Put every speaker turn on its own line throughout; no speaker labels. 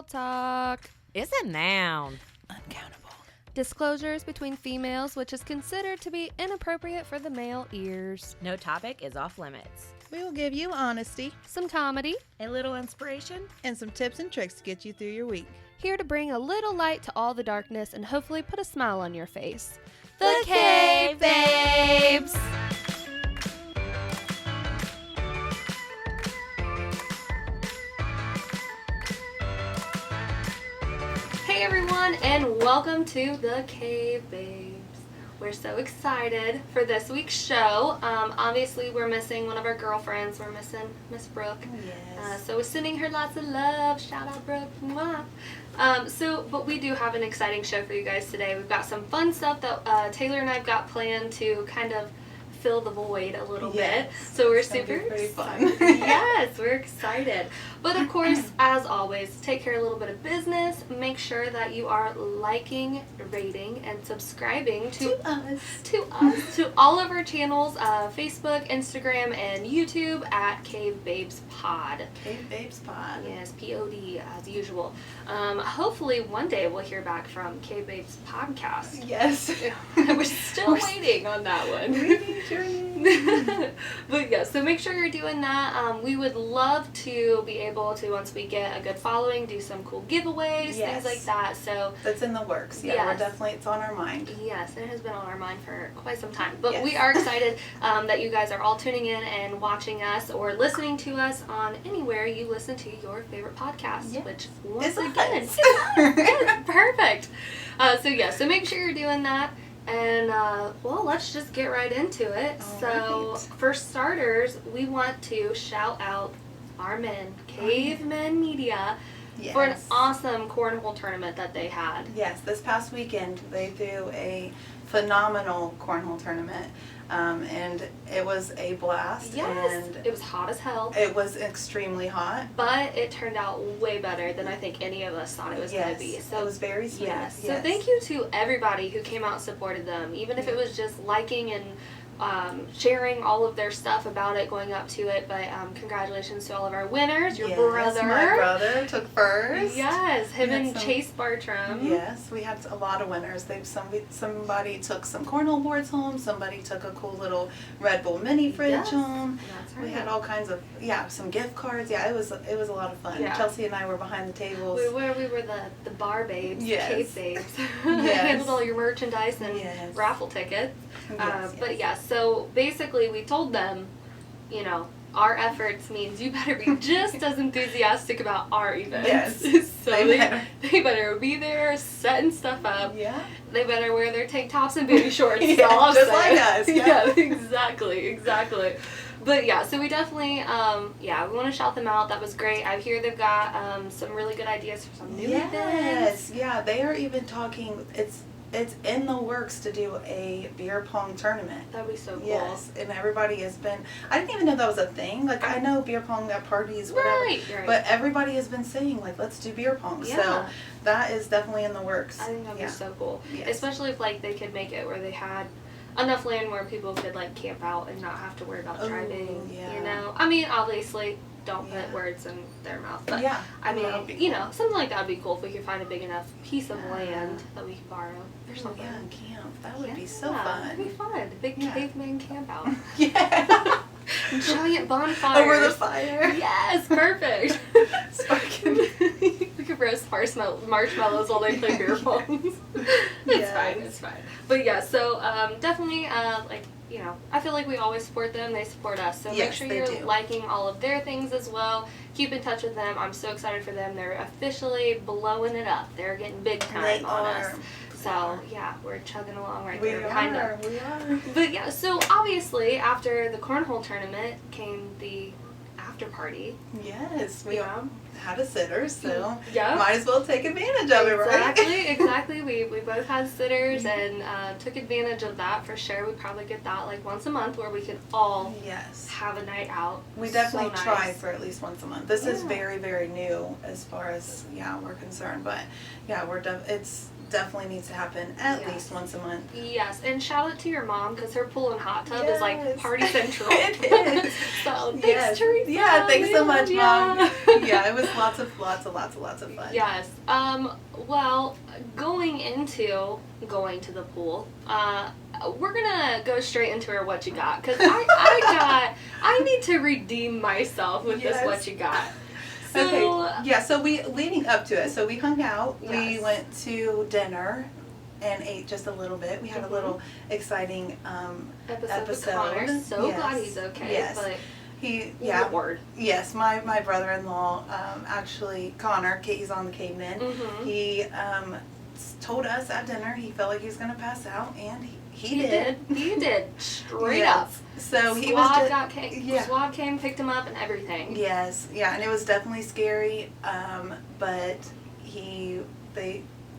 talk.
Is a noun.
Uncountable.
Disclosures between females, which is considered to be inappropriate for the male ears.
No topic is off limits.
We will give you honesty
Some comedy.
A little inspiration.
and some tips and tricks to get you through your week.
Here to bring a little light to all the darkness and hopefully put a smile on your face. The Cave Babes! Hey everyone, and welcome to the Cave Babes. We're so excited for this week's show. Obviously, we're missing one of our girlfriends. We're missing Miss Brooke.
Yes.
So we're sending her lots of love. Shout out, Brooke. Mwah. But we do have an exciting show for you guys today. We've got some fun stuff that Taylor and I've got planned to kind of fill the void a little bit. So we're super
very fun.
Yes, we're excited. But of course, as always, take care of a little bit of business. Make sure that you are liking, rating, and subscribing to all of our channels, Facebook, Instagram, and YouTube at Cave Babes Pod.
Cave Babes Pod.
Yes, P-O-D as usual. Hopefully one day we'll hear back from Cave Babes Podcast.
Yes.
We're still waiting on that one. But yeah, so make sure you're doing that. We would love to be able to, once we get a good following, do some cool giveaways,
Yes.
things like that. So
That's in the works. Yeah,
Yes.
we're definitely, it's on our mind.
yes, it has been on our mind for quite some time. But
Yes.
we are excited that you guys are all tuning in and watching us or listening to us on anywhere you listen to your favorite podcast,
Yes.
which once
It's
again,
us.
yes, perfect. So make sure you're doing that. And, let's just get right into it.
All
So,
right.
for starters, we want to shout out our men, Cavemen Media,
Yes.
for an awesome cornhole tournament that they had.
Yes, this past weekend they threw a phenomenal cornhole tournament, and it was a blast.
Yes,
And
it was hot as hell.
it was extremely hot.
But it turned out way better than I think any of us thought it was going
Yes,
to be.
it was very sweet.
Yes. So thank you to everybody who came out and supported them, even if it was just liking and sharing all of their stuff about it, going up to it. But congratulations to all of our winners. Your
Yes,
brother.
my brother took first.
Yes, him
We had
and
some-
Chase Bartram.
Yes, we had a lot of winners. Somebody took some cornhole boards home. Somebody took a cool little Red Bull mini fridge
Yes,
home.
That's right.
We had all kinds of some gift cards. Yeah, it was a lot of fun.
Yeah.
Chelsea and I were behind the tables.
We were the bar babes,
Yes.
cave babes.
Yes.
Handled all your merchandise and
Yes.
raffle tickets.
Yes,
But yeah, so basically we told them, our efforts means you better be just as enthusiastic about our events.
Yes.
So they better be there setting stuff up.
Yeah.
They better wear their tank tops and booty shorts.
Yeah,
That's all I'm
just
saying.
like us, yeah.
Exactly. But yeah, so we definitely, we want to shout them out. That was great. I hear they've got some really good ideas for some new events.
Yes. Yeah, they are even talking. It's in the works to do a beer pong tournament.
That'd be so cool.
Yes, and everybody has been. I didn't even know that was a thing. Like, I know beer pong at parties, whatever.
Right.
But everybody has been saying, like, let's do beer pong.
Yeah.
So that is definitely in the works.
I think that'd be so cool.
Yes.
Especially if they could make it where they had enough land where people could camp out and not have to worry about
Ooh,
driving.
yeah.
I mean, obviously don't put
Yeah.
words in their mouth. But
Yeah.
I
Well, that would
mean,
be cool.
something like that would be cool if we could find a big enough piece of
Yeah.
land that we could borrow or
Oh,
something.
yeah, camp. That would be so
Yeah, That'd be
fun.
fun. Big
Yeah.
caveman camp out.
Yeah.
Giant bonfires.
Over the fire.
Yes, perfect.
Sparking.
We could roast marshmallows while they play beer pongs. It's fine. But yeah, so definitely, I feel like we always support them. They support us. So make
Yes,
sure
they
you're
do.
liking all of their things as well. Keep in touch with them. I'm so excited for them. They're officially blowing it up. They're getting big time
They
on
are.
us. So yeah, we're chugging along right
We
there behind them.
are. We are.
But yeah, so obviously after the cornhole tournament came the after party.
Yes, we
Yeah.
had a sitter, so
Yeah.
might as well take advantage of it, right?
Exactly. We both had sitters and took advantage of that for sure. We probably get that once a month where we could all
Yes.
have a night out.
We definitely
So
try
nice.
for at least once a month. This is
Yeah.
very, very new as far as we're concerned, but yeah, definitely needs to happen at
Yes.
least once a month.
Yes, and shout out to your mom because her pool and hot tub is like
Yes.
party central.
It is.
So thanks,
Yes.
Teresa.
Yeah, thanks so much, Mom.
Yeah.
Yeah, it was lots of fun.
Yes. Well, going to the pool, we're gonna go straight into our what you got because I need to redeem myself with this
Yes.
what you got. So,
Okay. Yeah. So we leading up to it. So we hung out. We
Yes.
went to dinner, and ate just a little bit. We had a
Mhm.
little exciting
episode with Connor. So
Yes.
glad he's okay.
Yes.
But Lord.
Yes, my brother-in-law, actually, Connor, he's on the Cavemen,
Mhm.
he told us at dinner he felt like he was going to pass out, and he
did. He did. Straight
Yes.
up.
So he was
Squad came, picked him up, and everything.
Yes, yeah, and it was definitely scary, but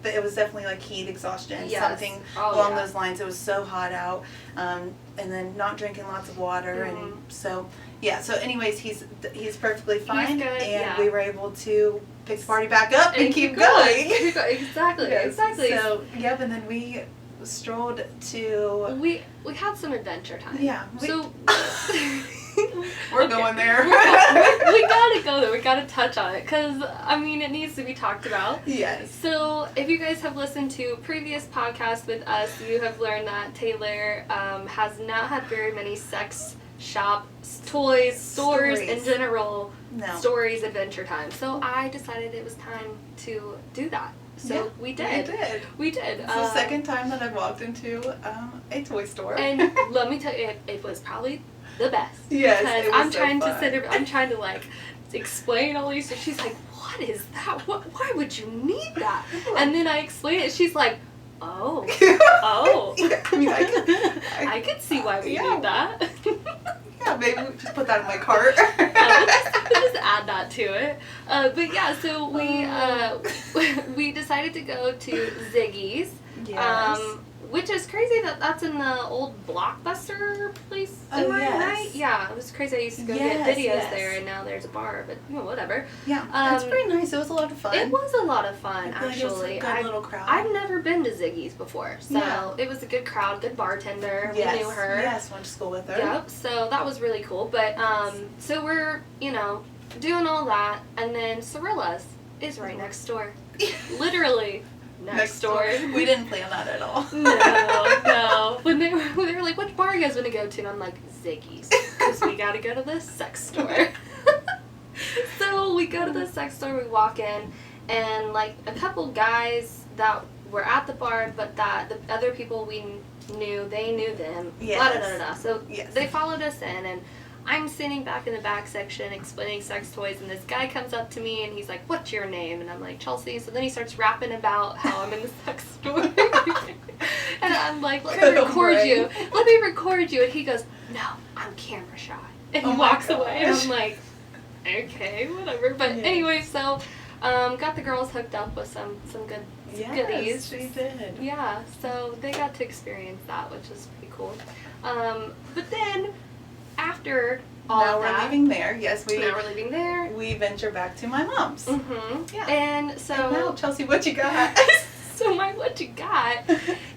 it was definitely like heat exhaustion,
Yes.
something
Oh,
along
yeah.
those lines. It was so hot out, and then not drinking lots of water,
Mhm.
and so yeah. So, anyways, he's perfectly fine,
good,
and
yeah.
we were able to pick the party back up and keep
going.
going.
Keep going. Exactly.
Yes.
Exactly.
So yep, and then we strolled to
we had some adventure time.
yeah.
So
We're
Okay.
going there.
we gotta go there. We gotta touch on it because I mean it needs to be talked about.
Yes.
So if you guys have listened to previous podcasts with us, you have learned that Taylor has not had very many sex shop toys, stores in
Stories.
general,
No.
stories, adventure time. So I decided it was time to do that. So
Yeah,
we did. We did.
It's the second time that I've walked into a toy store.
And let me tell you, it was probably the best.
Yes,
Because
it was
I'm
so
trying
fun.
to sit here, I'm trying to like explain all these things. She's like, what is that? Why would you need that? And then I explain it. She's like, oh.
Yeah, I mean,
I could see why we
yeah.
need that.
Yeah, maybe we just put that in my cart.
We'll just add that to it. But yeah, so we decided to go to Ziggy's.
Yes.
Which is crazy that that's in the old Blockbuster place.
Oh,
Am I
yes.
right? Yeah, it was crazy. I used to go
Yes,
get videos
yes.
there, and now there's a bar. But whatever.
Yeah, that's pretty nice. It was a lot of fun.
It was a lot of fun,
I feel like it was a
actually.
good little crowd.
I've never been to Ziggy's before, so
Yeah.
it was a good crowd, good bartender.
Yes.
We knew her.
Yes, went to school with her.
Yep. So that was really cool. But so we're doing all that, and then Cirilla's is right next door. Literally next door.
We didn't plan that at all.
No. When they were like, "Which bar are you guys gonna go to?" And I'm like, "Ziggy's," because we gotta go to the sex store. So we go to the sex store. We walk in, and like a couple guys that were at the bar, but that the other people we knew, they knew them.
Yes.
Blah, da, da, da, da. So
Yes.
they followed us in, and I'm sitting back in the back section explaining sex toys, and this guy comes up to me and he's like, "What's your name?" And I'm like, "Chelsea." So then he starts rapping about how I'm in the sex store. And I'm like, "Let me record you. Let me record you." And he goes, "No, I'm camera shy." And he
Oh my
walks away. And
gosh.
I'm like, "Okay, whatever." But
Yes.
anyway, so got the girls hooked up with some good goodies.
She did.
Yeah, so they got to experience that, which is pretty cool. But then after all
Now
of
we're
that,
leaving there. Yes,
now we're leaving there.
we venture back to my mom's.
Mm-hmm.
Yeah.
And so
And now, Chelsea, what you got?
so what you got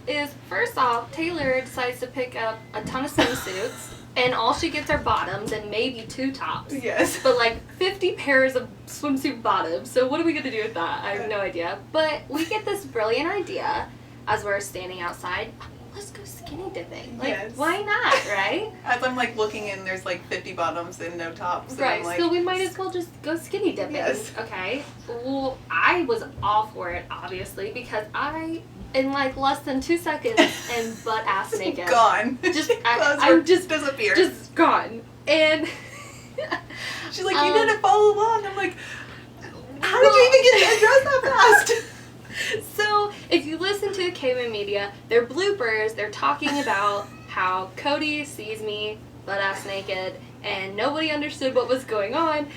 is, first off, Taylor decides to pick up a ton of swimsuits, and all she gets are bottoms and maybe 2 tops.
Yes.
But like 50 pairs of swimsuit bottoms. So what are we gonna do with that? I have no idea. But we get this brilliant idea as we're standing outside. Let's go skinny dipping. Like,
Yes.
why not, right?
As I'm like looking in, there's like 50 bottoms and no tops. And
Right,
I'm like,
so we might as well just go skinny dipping.
Yes.
Okay. Well, I was all for it, obviously, because I, in like less than 2 seconds, am butt ass naked.
gone.
Just,
Clothes
I'm
were
just
disappeared.
just gone. And
She's like, you didn't follow along. I'm like, how did you even get dressed that fast?
So, if you listen to the Cavemen media, their bloopers, they're talking about how Cody sees me butt-ass naked and nobody understood what was going on.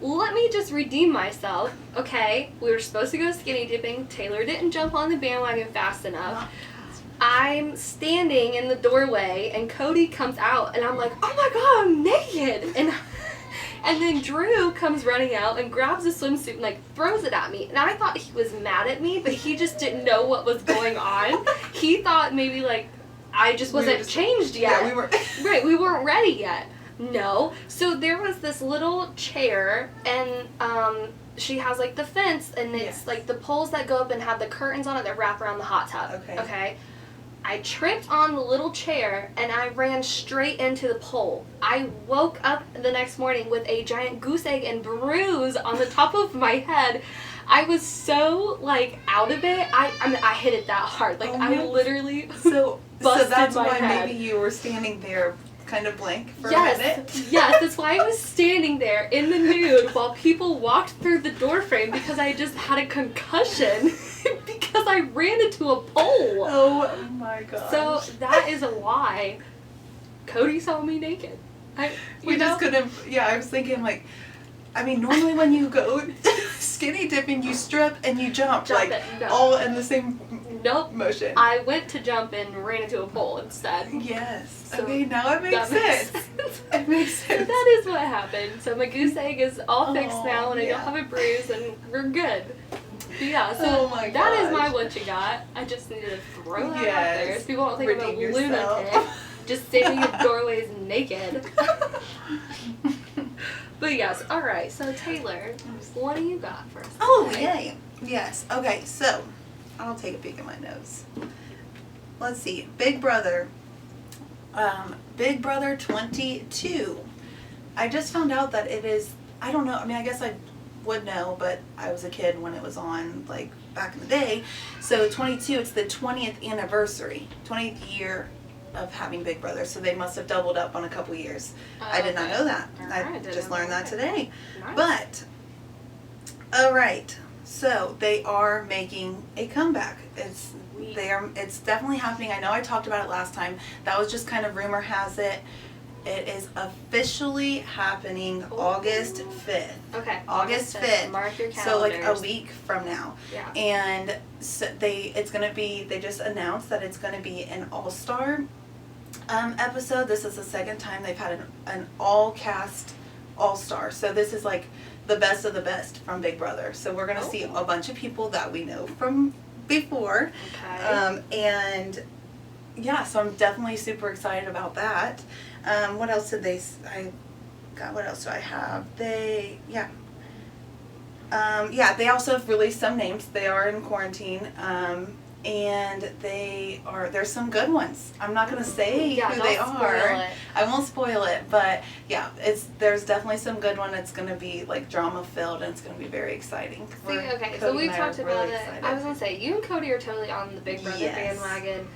Let me just redeem myself, okay? We were supposed to go skinny dipping. Taylor didn't jump on the bandwagon fast enough. I'm standing in the doorway and Cody comes out and I'm like, "Oh my god, I'm naked!" And And then Drew comes running out and grabs a swimsuit and like throws it at me. And I thought he was mad at me, but he just didn't know what was going on. He thought maybe like I just wasn't changed yet.
Yeah, we were.
Right, we weren't ready yet. No. So there was this little chair, and she has like the fence, and it's like the poles that go up and have the curtains on it that wrap around the hot tub. Okay. I tripped on the little chair, and I ran straight into the pole. I woke up the next morning with a giant goose egg and bruise on the top of my head. I was so, like, out of it. I mean, I hit it that hard. Like, I literally busted
that's
my
why
head.
maybe you were standing there kind of blank for a minute.
Yes, that's why I was standing there in the nude while people walked through the doorframe because I just had a concussion because I ran into a pole.
Oh my gosh.
So that is why Cody saw me naked.
We just couldn't, I was thinking like, I mean, normally when you go skinny dipping, you strip and you jump like all in the same motion.
I went to jump and ran into a pole instead.
Yes.
So
okay, now it makes sense. It makes sense.
So that is what happened. So my goose egg is all fixed now, and I don't have a bruise, and we're good. But yeah, so that is my what you got. I just needed to throw that out there so people don't think I'm a lunatic just standing in doorways naked. But yes, alright, so Taylor, what do you got for us?
Oh, yay. Yes. Okay, so I'll take a peek at my notes. Let's see. Big Brother 22. I just found out that it is, I don't know, I mean, I guess I would know, but I was a kid when it was on, like, back in the day. So 22, it's the 20th anniversary, 20th year of having Big Brother, so they must have doubled up on a couple years. I did not know that. I just learned that today.
Nice.
But, alright, so they are making a comeback. It's definitely happening. I know I talked about it last time. That was just kind of rumor has it. It is officially happening August 5th.
Okay.
August 5th.
Mark your calendars.
So like a week from now.
Yeah.
And so they just announced that it's gonna be an all-star episode. This is the second time they've had an all-cast all-star. So this is like the best of the best from Big Brother. So we're gonna see a bunch of people that we know from before.
Okay.
And yeah, so I'm definitely super excited about that. What else did what else do I have? They also have released some names. They are in quarantine. And there's some good ones. I'm not going to say who they are. I won't spoil it, but yeah, there's definitely some good one. It's going to be like drama filled, and it's going to be very exciting.
So we've talked about it. I was going to say, you and Cody are totally on the Big Brother bandwagon.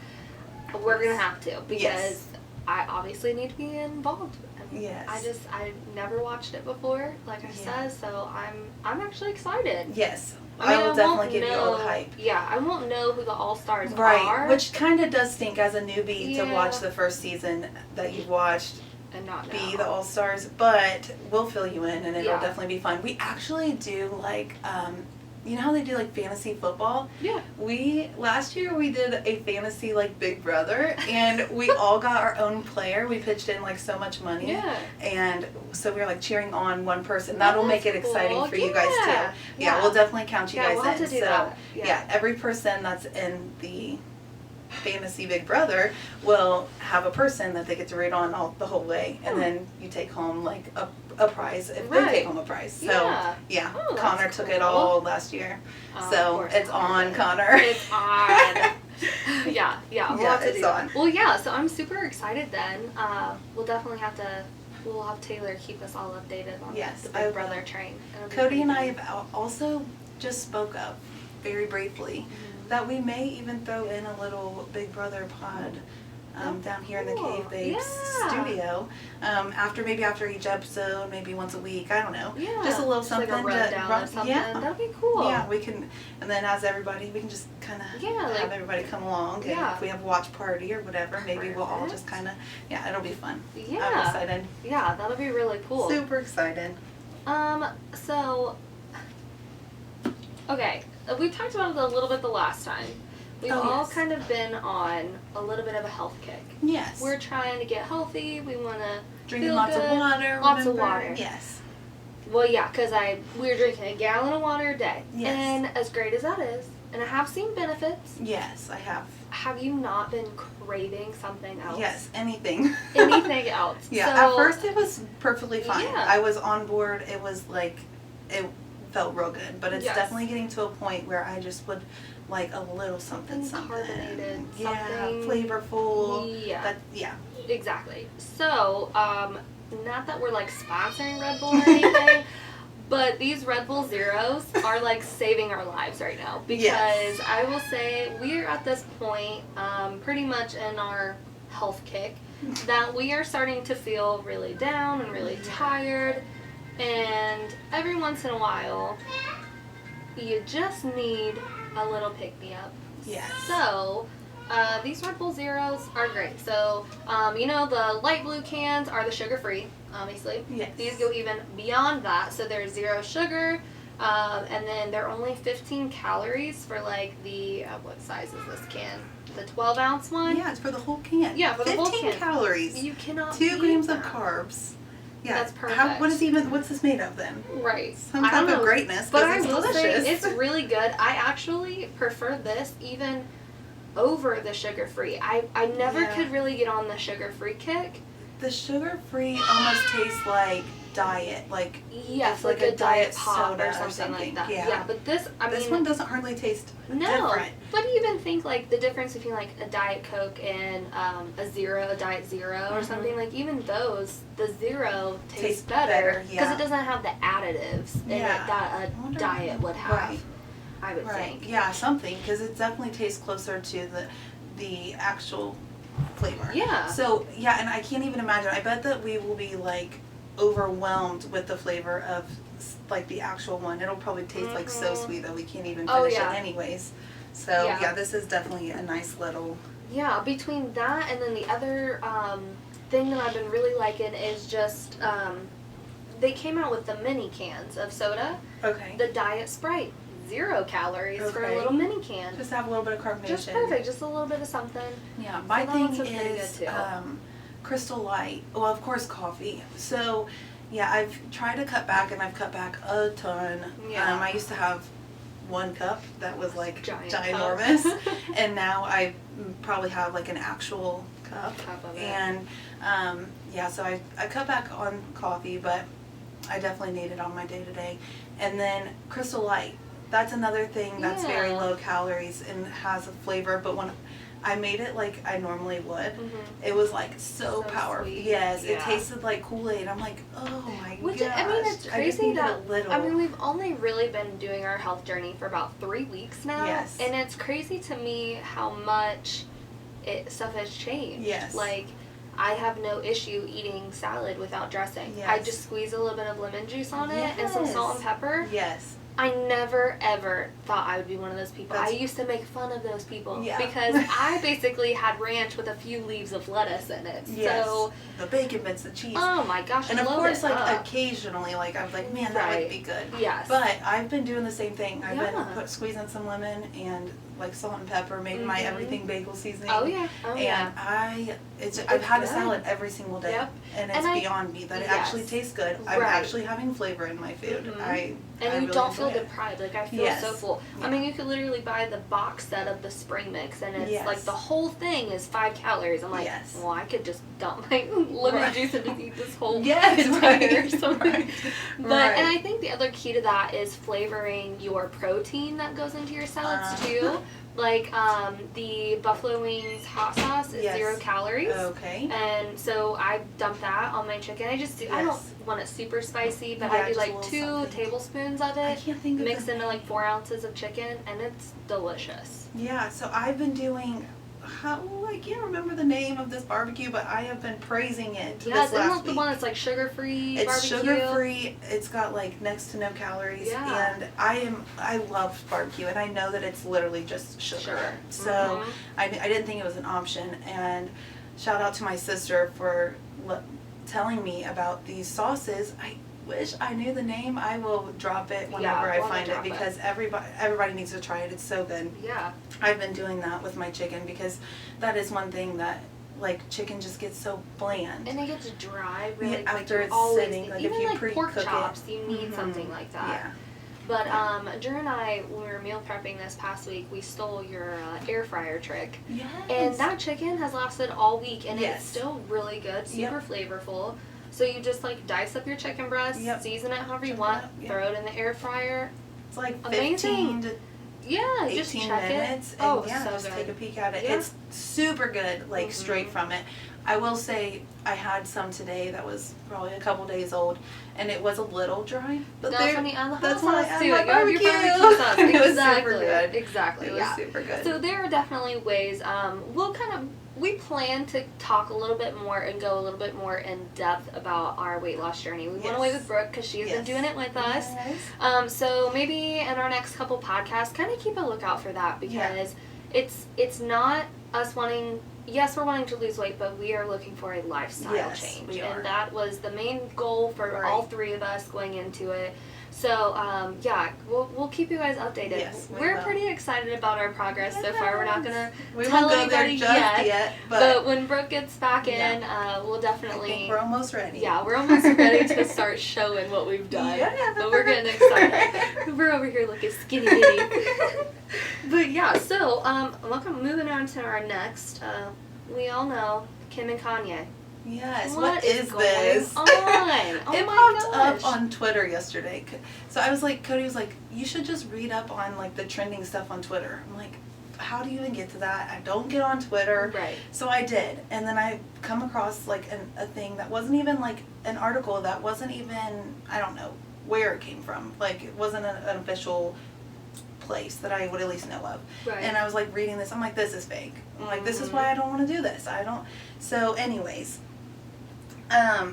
We're going to have to, because I obviously need to be involved.
Yes.
I never watched it before, like I said, so I'm actually excited.
Yes. I will definitely give you all the hype.
Yeah, I won't know who the all-stars are.
Right, which kind of does stink as a newbie to watch the first season that you've watched
and not
be the all-stars, but we'll fill you in, and it'll definitely be fun. We actually do like, you know how they do like fantasy football?
Yeah.
Last year we did a fantasy like Big Brother, and we all got our own player. We pitched in like so much money.
Yeah.
And so we were like cheering on one person. That'll make it exciting for you guys too. Yeah, we'll definitely count you guys
we'll
in.
Have to do that.
Yeah, every person that's in the fantasy Big Brother will have a person that they get to root on the whole way, and then you take home like a prize if they take home a prize. So Connor took it all last year, so it's on Connor.
It's on. We'll have to do that. Well, so I'm super excited. Then we'll definitely we'll have Taylor keep us all updated on the Big Brother train.
Cody and I have also just spoke up very briefly that we may even throw in a little Big Brother pod down here in the Cave Babes studio. After each episode, maybe once a week, I don't know. Yeah. Just a little something
like a rundown or something. Yeah. That'd be cool.
Yeah, we can, and then as everybody, we can just kind of have everybody come along. And if we have a watch party or whatever, maybe we'll all just kind of, it'll be fun.
Yeah.
I'm excited.
Yeah, that'll be really cool.
Super excited.
So, okay, we talked about it a little bit the last time. We've all kind of been on a little bit of a health kick.
Yes.
We're trying to get healthy. We want to
drink lots of water.
Lots of water.
Yes.
Well, yeah, because we were drinking a gallon of water a day.
Yes.
And as great as that is, and I have seen benefits.
Yes, I have.
Have you not been craving something else?
Yes, anything.
Anything else.
Yeah,
So,
at first it was perfectly fine.
Yeah.
I was on board. It was like, it felt real good. But it's
Yes.
definitely getting to a point where I just would like a little something.
Carbonated,
Yeah,
something.
flavorful.
Yeah.
Yeah.
Exactly. So, not that we're like sponsoring Red Bull or anything, but these Red Bull Zeros are like saving our lives right now. Because
Yes.
I will say we're at this point, pretty much in our health kick, that we are starting to feel really down and really tired. And every once in a while, you just need a little pick-me-up.
Yes.
So, these Red Bull Zeros are great. So, you know, the light blue cans are the sugar-free, obviously.
Yes.
These go even beyond that. So, there's 0 sugar, and then they're only 15 calories for, like, the, what size is this can? The 12-ounce one?
Yeah, it's for the whole can.
Yeah, for the whole can.
15 calories.
You cannot
2
beat
grams of
that.
carbs. Yeah.
That's perfect.
What's this made of then?
Right.
Some
I don't
type of
know,
greatness.
but
'cause
I
it's
will
delicious.
say it's really good. I actually prefer this even over the sugar-free. I never
Yeah.
could really get on the sugar-free kick.
The sugar-free almost tastes like diet, like
Yeah,
it's
like
like
a
a
diet
diet
pop
soda
or
or
something
something.
like that.
Yeah.
But this, I
this
mean,
one doesn't hardly taste
no.
different.
But even think like the difference between like a Diet Coke and a Diet Zero or
Mhm.
something, like even those, the Zero tastes
Tastes
better
better,
because
yeah.
it doesn't have the additives in
Yeah.
it that
I
a
wonder-
diet would have.
Right.
I would
Right.
think.
Yeah, something, because it definitely tastes closer to the actual flavor.
Yeah.
So yeah, and I can't even imagine. I bet that we will be like overwhelmed with the flavor of like the actual one. It'll probably taste like so
Mhm.
sweet that we can't even
Oh,
finish
yeah.
it anyways. So
Yeah.
yeah, this is definitely a nice little.
Yeah, between that and then the other thing that I've been really liking is just they came out with the mini cans of soda.
Okay.
The Diet Sprite, 0 calories for a
Okay.
little mini can.
Just have a little bit of carbonation.
Just perfect, just a little bit of something.
Yeah, my
that
thing
one's pretty
is
good, too.
Crystal Light. Well, of course, coffee. So, yeah, I've tried to cut back, and I've cut back a ton.
Yeah.
I used to have 1 cup that was like
Giant
ginormous,
cup.
and now I probably have like an actual cup.
Cup of it.
And yeah, so I cut back on coffee, but I definitely need it on my day to day. And then Crystal Light. That's another thing that's very
Yeah.
low calories and has a flavor, but when I made it like I normally would,
Mhm.
it was like so
So
powerful.
sweet.
Yes, it
Yeah.
tasted like Kool-Aid. I'm like, oh my
Which,
gosh.
I mean, it's
I just
crazy
needed
that,
a little.
I mean, we've only really been doing our health journey for about 3 weeks now.
Yes.
And it's crazy to me how much stuff has changed.
Yes.
Like, I have no issue eating salad without dressing. I
Yes.
just squeeze a little bit of lemon juice on it and some salt and
Yes.
pepper.
Yes.
I never ever thought I would be one of those people.
That's-
I used to make fun of those people
Yeah.
because I basically had ranch with a few leaves of lettuce in it.
Yes.
So,
The bacon bits, the cheese.
oh my gosh,
and of
load
course,
it
like
up.
occasionally, like I was like, man, that
Right.
would be good.
Yes.
But I've been doing the same thing. I've
Yeah.
been squeezing some lemon and like salt and pepper, maybe my
Mhm.
everything bagel seasoning.
Oh yeah. Oh yeah.
And I've
It's
had a
good.
salad every single day,
Yep.
and it's
And I-
beyond me that it
yes.
actually tastes good. I'm
Right.
actually having flavor in my food.
Mhm.
I
And you
really
don't feel
enjoy it.
deprived. Like, I feel
Yes.
so full.
Yeah.
I mean, you could literally buy the box set of the spring mix, and it's
Yes.
like the whole thing is 5 calories. I'm like,
Yes.
well, I could just dump my lemon
Right.
juice and just eat this whole
Yes,
container or
right,
something.
right,
But,
right.
and I think the other key to that is flavoring your protein that goes into your salads, too. Like, the buffalo wings hot sauce is
Yes.
0 calories.
Okay.
And so I dump that on my chicken. I just do, I don't
Yes.
want it super spicy, but
Yeah,
I do
just a
like
little
2
something.
tablespoons of
I
it
can't think of
mixed
the-
into like 4 ounces of chicken, and it's delicious.
Yeah, so I've been doing. I can't remember the name of this barbecue, but I have been praising it
Yeah,
this
isn't
last
that the
week.
one that's like sugar-free
It's
barbecue?
sugar free. It's got like next to no calories,
Yeah.
and I love barbecue, and I know that it's literally just sugar.
Sugar.
So
Mhm.
I didn't think it was an option. And shout out to my sister for telling me about these sauces. I wish I knew the name. I will drop it whenever
Yeah,
I
we'll
find it
drop it.
because everybody needs to try it. It's so good.
Yeah.
I've been doing that with my chicken because that is one thing that like chicken just gets so bland.
And it gets dry really quick.
After it's
always
sitting, like
even
if you
like
pre-cook
pork chops,
it.
you need something like that.
Yeah.
But Drew and I, when we were meal prepping this past week, we stole your air fryer trick.
Yes.
And that chicken has lasted all week, and
Yes.
it's still really good, super flavorful. So you just like dice up your chicken breast, season it however you want, throw it in the air fryer.
It's like
Amazing.
15 to
Yeah,
18
just check
minutes.
it.
And
Oh,
yeah,
so
just
good.
take a peek at it.
Yeah.
It's super good, like straight from it. I will say I had some today that was probably a couple days old, and it was a little dry. But
That's when you add the hot
that's when I
sauce
add
to
my
it. You have your
barbecue.
barbecue sauce.
It was
Exactly.
super good.
Exactly.
It was super good.
So there are definitely ways. We plan to talk a little bit more and go a little bit more in depth about our weight loss journey. We went away with Brooke because she's been doing it with us.
Yes.
So maybe in our next couple podcasts, kind of keep a lookout for that because it's not us wanting. Yes, we're wanting to lose weight, but we are looking for a lifestyle change.
We are.
And that was the main goal for all three of us going into it. So, we'll keep you guys updated.
Yes,
we're
will.
pretty excited about our progress so far. We're not going to
We
tell
won't go there
anybody
just yet, but
when Brooke gets back in, we'll
I
definitely...
think we're almost ready.
Yeah, we're almost ready to start showing what we've done.
Yeah.
But we're getting excited. We're over here looking skinny bitty. But yeah, so moving on to our next. We all know Kim and Kanye.
Yes.
What is going
this?
on? Oh
It
my
popped
gosh.
up on Twitter yesterday. So I was like, Cody was like, you should just read up on like the trending stuff on Twitter. I'm like, how do you even get to that? I don't get on Twitter.
Right.
So I did. And then I come across like a thing that wasn't even like an article that wasn't even, I don't know where it came from. Like it wasn't an official place that I would at least know of.
Right.
And I was like reading this. I'm like, this is fake. I'm like, this is why I don't want to do this. So anyways,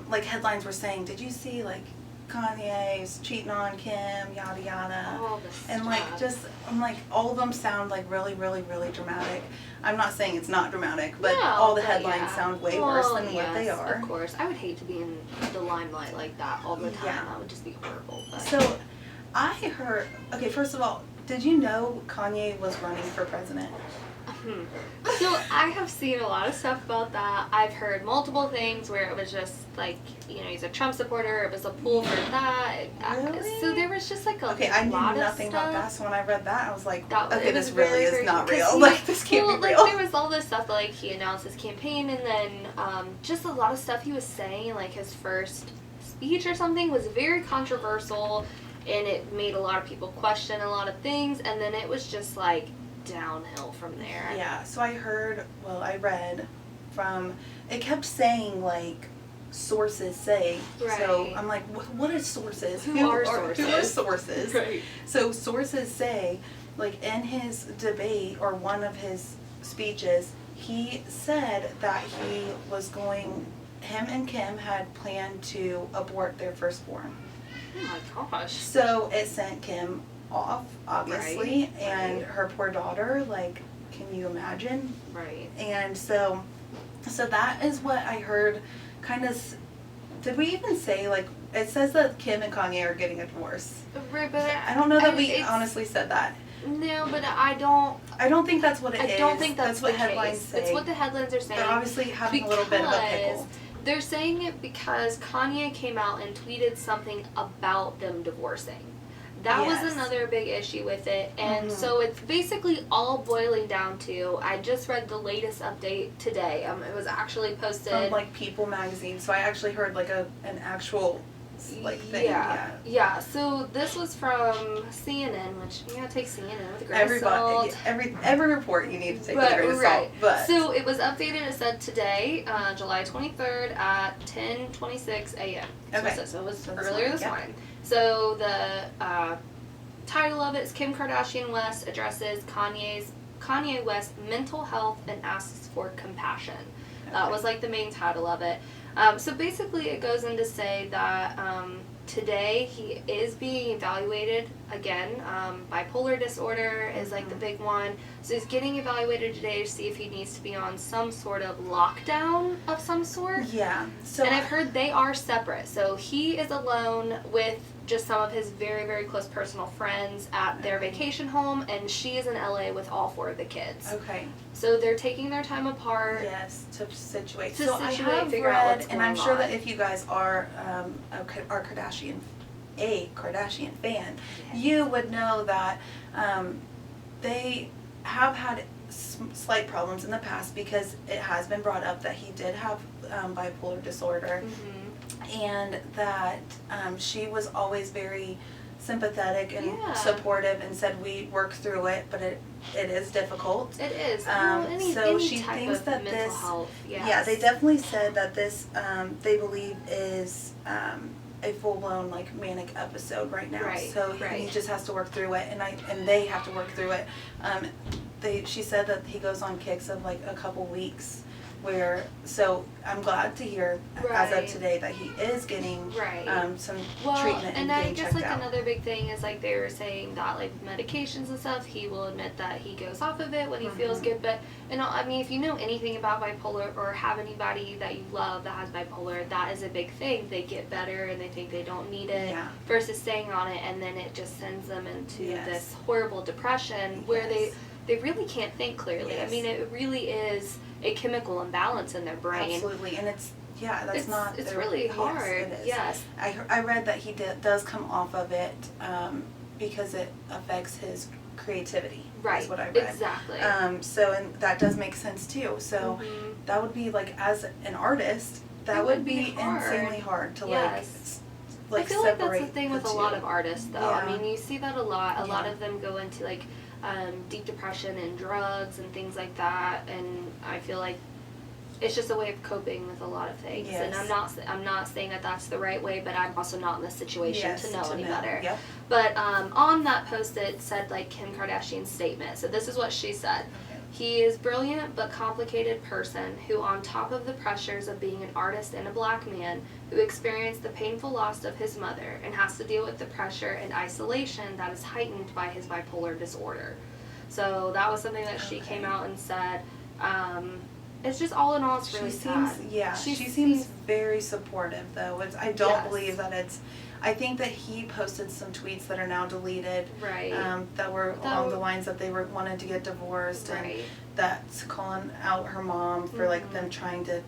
like headlines were saying, did you see like Kanye's cheating on Kim, yada yada.
All this
and like
stuff.
I'm like all of them sound like really, really, really dramatic. I'm not saying it's not dramatic, but
No,
all the
but
headlines sound way worse than what they
yes,
are.
Of course. I would hate to be in the limelight like that all the time.
Yeah.
That would just be horrible. But.
So I heard, okay, first of all, did you know Kanye was running for president?
So I have seen a lot of stuff about that. I've heard multiple things where it was just like, he's a Trump supporter. It was a pull for that.
Really?
So there was just like a
I knew
lot
nothing
of
about
stuff.
that. So when I read that, I was like,
It
okay,
was
this really
very,
is
very-
not
'cause
real.
he-
Like this can't be real.
Like, there was all this stuff that like he announced his campaign, and then just a lot of stuff he was saying, like his first speech or something was very controversial, and it made a lot of people question a lot of things, and then it was just like downhill from there.
Yeah, so I read from, it kept saying like, sources say.
Right.
So I'm like, what are sources?
Who are
sources?
Right.
So sources say, like in his debate or one of his speeches, he said that him and Kim had planned to abort their firstborn.
Oh my gosh.
So it sent Kim off, obviously,
Right,
and
right.
her poor daughter, like, can you imagine?
Right.
And so that is what I heard, kind of, did we even say, like, it says that Kim and Kanye are getting a divorce.
Right, but
I don't know that we
it's-
honestly said that.
No, but I don't
think that's what it is.
I don't think that's
what
the
headlines
case.
say.
It's what the headlines are saying.
They're obviously having a little bit of a pickle.
They're saying it because Kanye came out and tweeted something about them divorcing. That
Yes.
was another big issue with it. And so it's basically all boiling down to, I just read the latest update today. It was actually posted.
From, like, People magazine. So I actually heard, like, an actual, like, thing.
Yeah. So this was from CNN, which you gotta take CNN with a grain of salt.
Every report you need to take with a grain of salt.
Right.
But
So it was updated. It said today, July 23rd at 10:26 a.m.
Okay.
So it was
So this
earlier
morning,
this
yeah.
morning. So the title of it is Kim Kardashian West addresses Kanye West mental health and asks for compassion. That
Okay.
was like the main title of it. So basically it goes in to say that today he is being evaluated again. Bipolar disorder is like the big one. So he's getting evaluated today to see if he needs to be on some sort of lockdown of some sort.
yeah. So
And I've heard they are separate. So he is alone with just some of his very, very close personal friends at their vacation home, and she is in LA with all 4 of the kids.
Okay.
So they're taking their time apart.
Yes, to situate.
To
so
situate,
I have
figure out
read,
what's
and I'm
going
sure
on.
that if you guys are a Kardashian fan, you would know that they have had slight problems in the past, because it has been brought up that he did have bipolar disorder, and that she was always very sympathetic and supportive and said we work through it, but it is difficult.
It is.
So she thinks that this, yeah, they definitely said that this, they believe is a full-blown like manic episode right now.
Right,
so he just has to work through it, and they have to work through it. She said that he goes on kicks of like a couple weeks, so I'm glad to hear as of today that he is getting some treatment and
I
getting
guess
checked
like
out.
another big thing is like they were saying that like medications and stuff, he will admit that he goes off of it when he feels good, but I mean, if you know anything about bipolar or have anybody that you love that has bipolar, that is a big thing. They get better and they think they don't need it versus staying on it, and then it just sends them into this horrible depression where they really can't think clearly. I mean, it really is a chemical imbalance in their brain.
Absolutely, and it's
really hard.
It is.
Yes.
I read that he does come off of it because it affects his creativity.
Right.
Is what I read.
Exactly.
So, and that does make sense too. So that would be like, as an artist, that would be insanely hard to
I feel like that's the thing with a lot of artists, though. I mean, you see that a lot. A lot of them go into like deep depression and drugs and things like that, and I feel like it's just a way of coping with a lot of things. And I'm not saying that that's the right way, but I'm also not in this situation to know any better.
Yep.
But on that post it said like Kim Kardashian's statement. So this is what she said. He is brilliant but complicated person who, on top of the pressures of being an artist and a black man, who experienced the painful loss of his mother and has to deal with the pressure and isolation that is heightened by his bipolar disorder. So that was something that she came out and said. It's just all in all, it's really sad.
She seems very supportive, though. I don't believe that it's. I think that he posted some tweets that are now deleted. Right. That were along the lines that they wanted to get divorced, and that's calling out her mom for like them trying to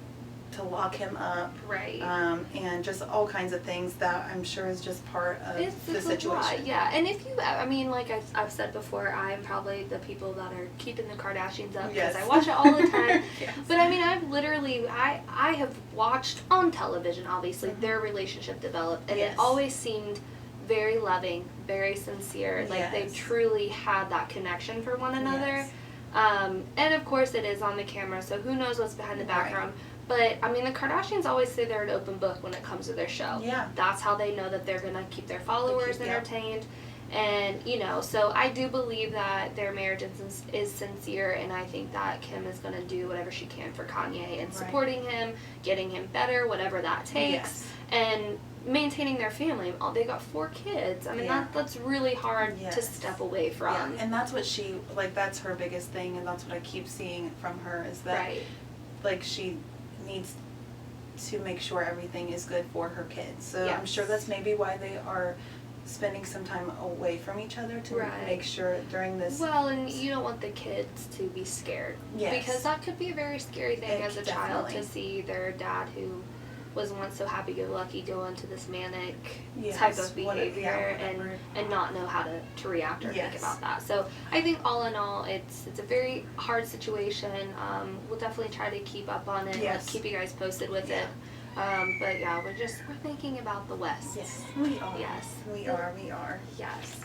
lock him up. Right. And just all kinds of things that I'm sure is just part of the situation.
Yeah. And if you, I mean, like I've said before, I'm probably the people that are keeping the Kardashians up because I watch it all the time. But I mean, I've literally, I have watched on television, obviously, their relationship develop, and it always seemed very loving, very sincere. Like they truly had that connection for one another. And of course it is on the camera, so who knows what's behind the background. But, I mean, the Kardashians always say they're an open book when it comes to their show. Yeah. That's how they know that they're going to keep their followers entertained. And, so I do believe that their marriage is sincere, and I think that Kim is going to do whatever she can for Kanye and supporting him, getting him better, whatever that takes, and maintaining their family. They got 4 kids. I mean, that's really hard to step away from.
Yeah, and that's what that's her biggest thing, and that's what I keep seeing from her, is that, like, she needs to make sure everything is good for her kids. So I'm sure that's maybe why they are spending some time away from each other to make sure during this.
Well, and you don't want the kids to be scared. Yes. Because that could be a very scary thing as a child to see their dad, who was once so happy-go-lucky, go into this manic type of behavior and not know how to react or think about that. So I think all in all, it's a very hard situation. We'll definitely try to keep up on it and keep you guys posted with it. But we're thinking about the West.
Yes, we are.
Yes.
We are.
Yes.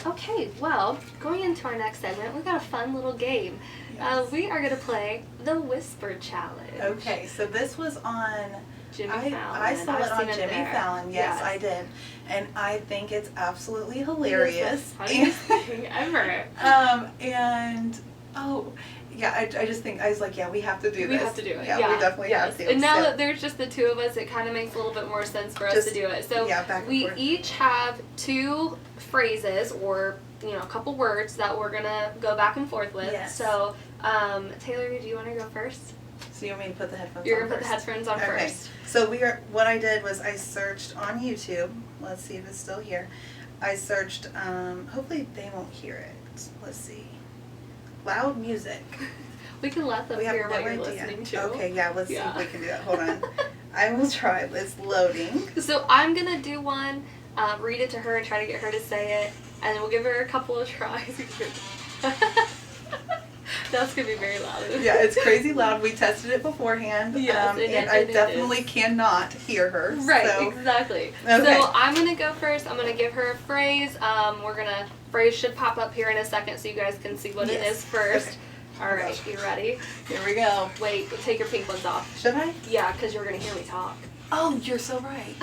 Okay, well, going into our next segment, we've got a fun little game. We are going to play the Whisper Challenge.
Okay, so this was on
Jimmy Fallon.
I saw it on Jimmy Fallon. Yes, I did. And I think it's absolutely hilarious.
Funniest thing ever.
I just think, I was like, we have to do this.
We have to do it.
Yeah, we definitely have to.
And now that there's just the 2 of us, it kind of makes a little bit more sense for us to do it. So we each have 2 phrases or, a couple words that we're going to go back and forth with. Yes. So, Taylor, do you want to go first?
So you want me to put the headphones
You're
on
going to put the headphones on
Okay.
first.
So what I did was I searched on YouTube. Let's see if it's still here. I searched, hopefully they won't hear it. Let's see. Loud music.
We can let them
We have
hear
no
what you're
idea.
listening to.
Okay, yeah, let's see
Yeah.
if we can do that. Hold on. I will try. It's loading.
So I'm going to do one, read it to her and try to get her to say it, and then we'll give her a couple of tries. That's going to be very loud.
Yeah, it's crazy loud. We tested it beforehand.
Yes,
and I definitely cannot hear her.
Right,
So.
exactly.
Okay.
So I'm going to go first. I'm going to give her a phrase. Phrase should pop up here in a second so you guys can see what it
Yes.
is first.
Okay.
All right, you ready?
Here we go.
Wait, take your pink ones off.
Should I?
Yeah, because you're going to hear me talk.
Oh, you're so right.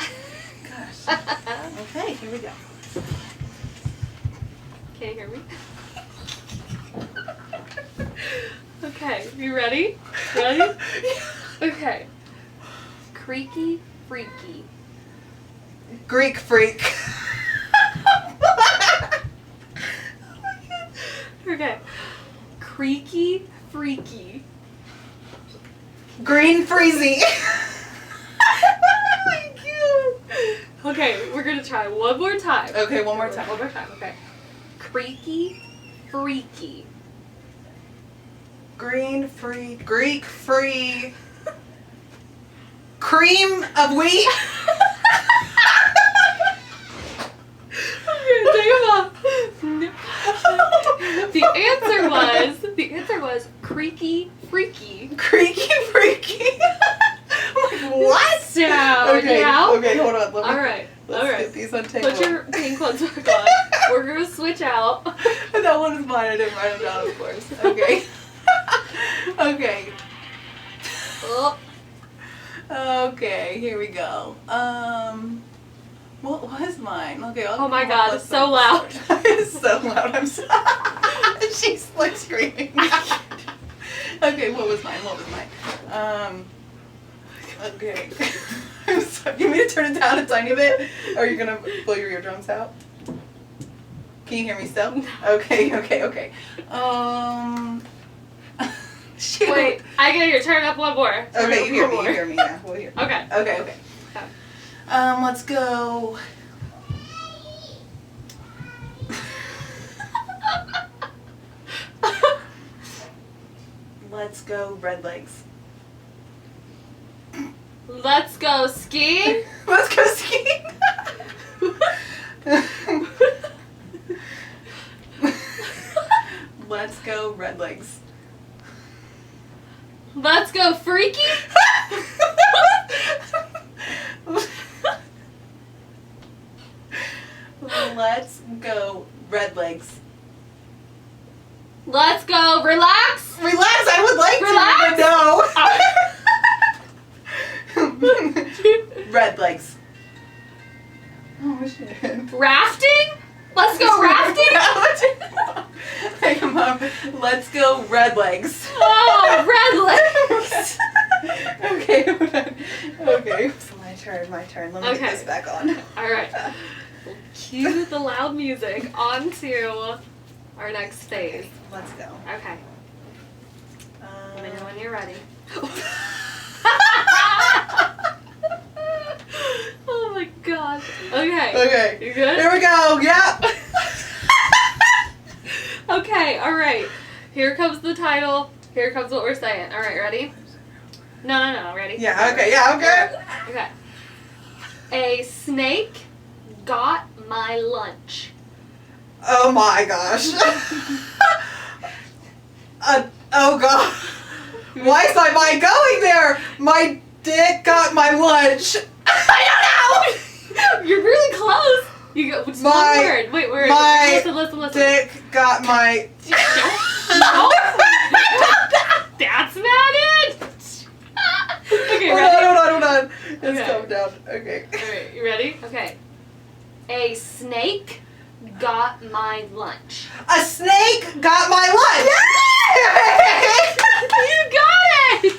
Gosh. Okay, here we go.
Can you hear me? Okay, you ready? Ready? Okay. Creaky, freaky.
Greek freak.
Okay. Creaky, freaky.
Green freezy.
Okay, we're gonna try one more time.
Okay, one more time.
One more time, okay. Creaky, freaky.
Green free. Greek free. Cream of wheat.
The answer was creaky, freaky.
Creaky freaky. What?
So
Okay,
now,
okay, hold on.
all right.
Let's get these untangled.
Put your pink ones back on. We're gonna switch out.
That one is mine. I didn't write them down, of course. Okay. Okay.
Oh,
Okay, here we go. What was mine? Okay,
oh my God, it's so loud.
It's so loud. I'm sorry. She's like screaming. Okay, what was mine? Okay. I'm sorry. You want me to turn it down a tiny bit? Or are you gonna blow your eardrums out? Can you hear me still? Okay. Shoot.
wait, I gotta hear. Turn it up one more. Turn it
Okay,
up
you hear
one
me. You hear me. Yeah, we'll hear.
Okay.
Okay. Let's go. Let's go red legs.
Let's go skiing.
Let's go skiing. Let's go red legs.
Let's go freaky.
Let's go red legs.
Let's go relax.
Relax, I would like
Relax?
to, but no. Red legs. Oh shit.
Rafting. Let's go rafting.
Hey, Mom, let's go red legs.
Oh, red legs.
Okay, hold on. Okay, so my turn. Let me
Okay.
get this back on.
All right. We'll cue the loud music onto our next phase.
Let's go.
Okay. Let me know when you're ready. Oh my god. Okay.
Okay.
You good?
Here we go. Yep.
Okay, alright. Here comes the title. Here comes what we're saying. Alright, ready? No. Ready?
Yeah, okay, yeah, okay.
Okay. A snake got my lunch.
Oh my gosh. Oh god. Why is my mind going there? My dick got my lunch. I don't know.
You're really close. You go. Just one word. Wait.
My
Listen.
dick got my.
No. That's not it. Okay, ready?
Hold on. Just
Okay.
calm down. Okay.
Alright, you ready? Okay. A snake got my lunch.
A snake got my lunch.
You got it!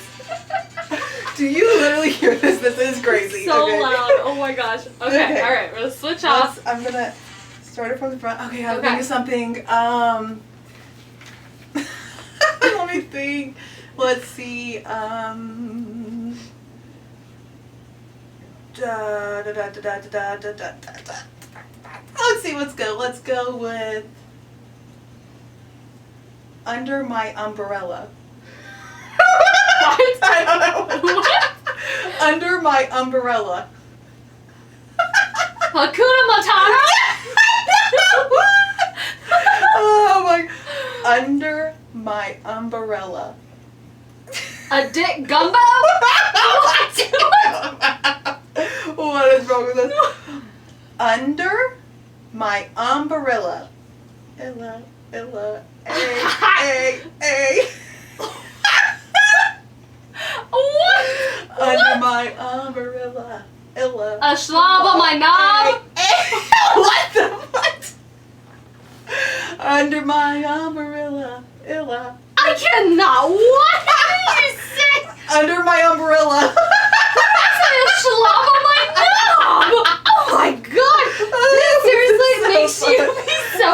Do you literally hear this? This is crazy.
So
okay.
loud. Oh my gosh. Okay. Alright, we're gonna switch off.
I'm gonna start it from the front. Okay, I'm
Okay.
thinking something. Let me think. Let's see. Let's see. Let's go with Under My Umbrella.
What?
I don't know.
What?
Under My Umbrella.
Hakuna Matata?
Oh my. Under My Umbrella.
A dick gumbo?
What is wrong with us? Under My Umbrella. Illa, A.
What?
Under my umbrella. Illa.
A slob on my knob?
What the what? Under my umbrella. Illa.
I cannot. What did you say?
Under my umbrella.
A slob on my knob? Oh my god. This seriously makes you be so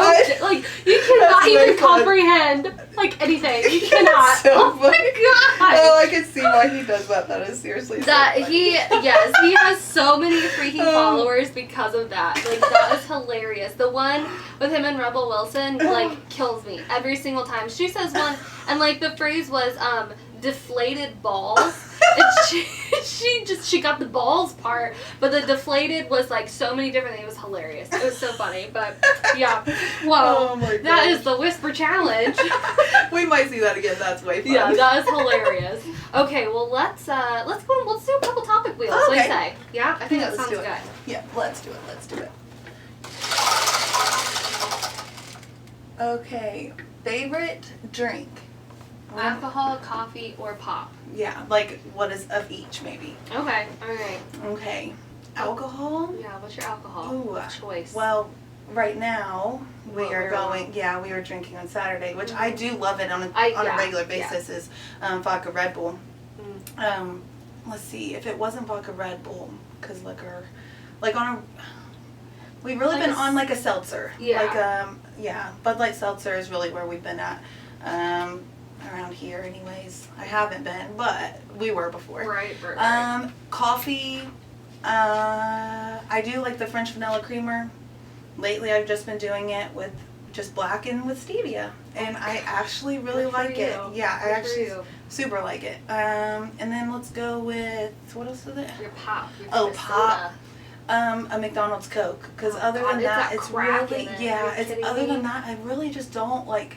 like you cannot
That's
even
very fun.
comprehend like anything. You cannot.
So
Oh my
funny.
god.
Oh, I can see why he does that. That is seriously
That
so funny.
he has so many freaking followers because of that. Like that is hilarious. The one with him and Rebel Wilson like kills me every single time. She says one and like the phrase was deflated balls. And she got the balls part, but the deflated was like so many different things. It was hilarious. It was so funny. But yeah. Whoa.
Oh my
That
gosh.
is the whisper challenge.
We might see that again. That's way fun.
Yeah, that is hilarious. Okay, well let's do a couple topic wheels. What do you
Okay.
say? Yeah, I think
Yeah,
that
let's
sounds
do it.
good.
Yeah, let's do it. Okay, favorite drink?
Alcohol, coffee, or pop?
Yeah, like what is of each maybe.
Okay, alright.
Okay, alcohol?
Yeah, what's your alcohol
Ooh,
choice?
Well, right now we
What
are
we're
going.
on.
Yeah, we were drinking on Saturday, which I do love it on a
Yeah,
regular
yeah.
basis. Is vodka Red Bull.
Mm.
Let's see if it wasn't vodka Red Bull, cause liquor, like on a. We've really
Like
been
a
on like a seltzer.
Yeah.
Like yeah, Bud Light seltzer is really where we've been at. Around here, anyways. I haven't been, but we were before.
Right.
Coffee. I do like the French vanilla creamer. Lately, I've just been doing it with just black and with stevia, and I actually really
Good for
like it.
you.
Yeah,
Good
I
for
actually
you.
super like it. And then let's go with what else is it?
Your pop. Your
Oh,
soda.
pop. A McDonald's Coke, because
Oh,
other
God,
than
it's
that,
that
it's
crack
really
in it.
yeah.
Are you
It's
kidding
other
me?
than that, I really just don't like